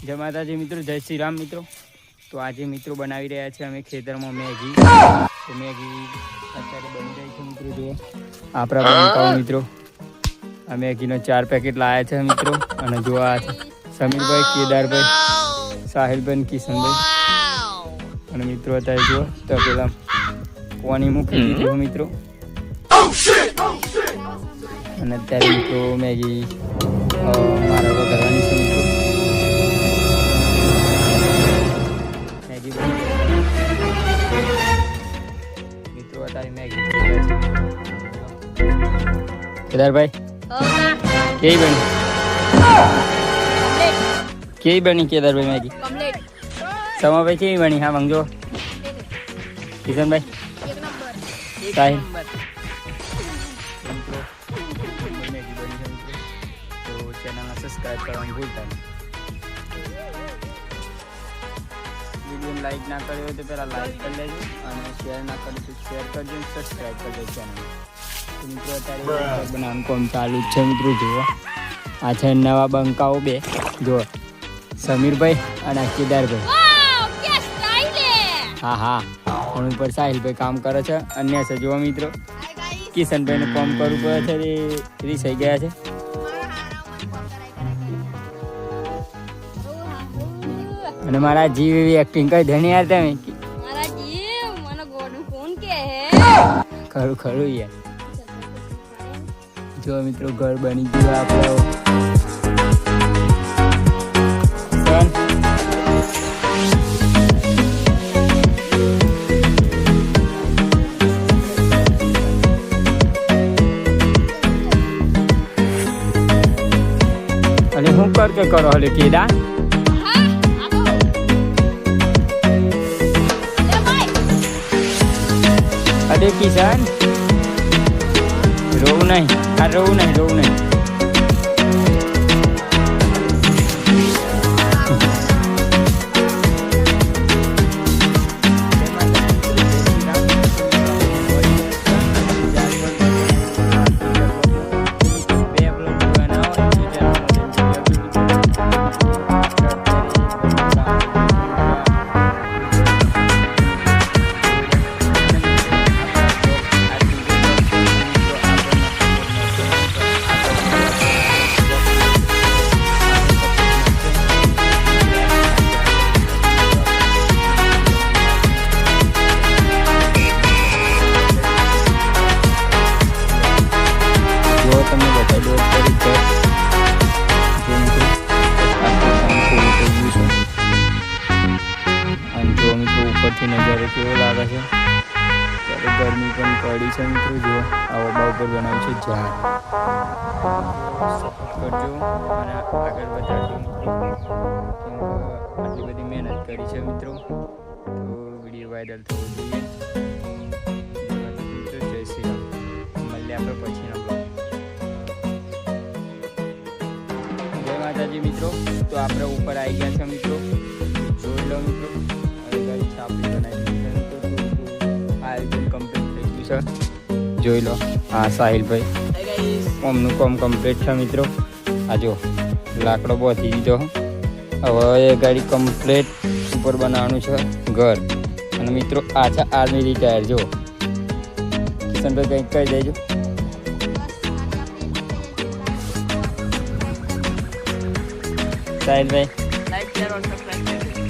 જય માતાજી મિત્રો, જય શ્રી રામ મિત્રો. તો આજે મિત્રો બનાવી રહ્યા છે અમે ખેતરમાં મેગી. તો મેગી અત્યારે બની રહી છે મિત્રો. જુઓ આપણા બંકાઓ મિત્રો, આ મેગીનો 4 પેકેટ લાવ્યા છે મિત્રો. અને જો આ સમીરભાઈ, કેદારભાઈ, સાહિલભાઈ, કિશનભાઈ. અને મિત્રો અત્યારે જુઓ તો પેલા પાણી મૂકી દીધું મિત્રો. અને અત્યારે મિત્રો મેગી મારા વઘારવાની છે મિત્રો. મિત્રો અત્યારે મેગી કેદારભાઈ કેવી બની કેદારભાઈ મેગી? સમાભાઈ કેવી બની? હા મંગજો. કિશનભાઈ, સાહિલ મેગી બની છે મિત્રો. તો ચેનલને સબસ્ક્રાઈબ કરવાનું ભૂલતા નહીં. વિડીયોને લાઈક ના કર્યો હોય તો પહેલાં લાઈક કરી લેજો, અને શેર ના કર્યું તો શેર કરજો, સબસ્ક્રાઈબ કરજો ચેનલ. મિત્રો અત્યારે બનાવવાનું કામ ચાલુ જ છે મિત્રો. જુઓ આ છે નવા બંકાઓ બે. જુઓ સમીરભાઈ અને કેદારભાઈ. હા હા, ફોન ઉપર સાહિલભાઈ કામ કરે છે. અન્ય છે જુઓ મિત્રો, કિશનભાઈને કામ કરવું પડે છે, એ રીસાઈ ગયા છે. અને મારા જીવ એવી એક્ટિંગ કરી ધણી યાર તમે. મારા જીવ મને ગોડું કોણ કે હે? ખરું ખરું યાર. જો મિત્રો ઘર બની ગયું આપણો. અને હું કર કે કરો હલે કેદા અરે કિશન રોવું નહીં. આ રોવું નહીં, રોવું નહીં. તમને બતાવી દો ફરી છે. અને જો મિત્રો ઉપરથી નજારો કેવો લાગે છે. ત્યારે ગરમી પણ પડી છે મિત્રો. જો આ ઓબા ઉપર બનાવ્યું છે ઝાડ. સપોર્ટ કરજો અને આગળ વધારજો મિત્રો. આટલી બધી મહેનત કરી છે મિત્રો, તો વિડીયો વાયરલ થવો જોઈએ. જય શ્રી રામ. મળીએ આપણે પછીનો બ્લોગ. માતાજી મિત્રો, તો આપણે ઉપર આવી ગયા છે મિત્રો. જોઈ લો મિત્રો, હવે છાપડી બનાવી આયોજન કમ્પ્લીટ થઈ ગયું છે. જોઈ લો હા સાહિલભાઈ, અમનું કામ કમ્પ્લીટ છે મિત્રો. આ જો લાકડો બોધી દીધો. હવે એ ગાડી કમ્પ્લીટ ઉપર બનાવવાનું છે ઘર. અને મિત્રો આ છે આર્મી રિટાયર. જો કિશનભાઈ કંઈક કહી દેજો. સાહિલભાઈ લાઈક કરો, સબસ્ક્રાઇબ કરો.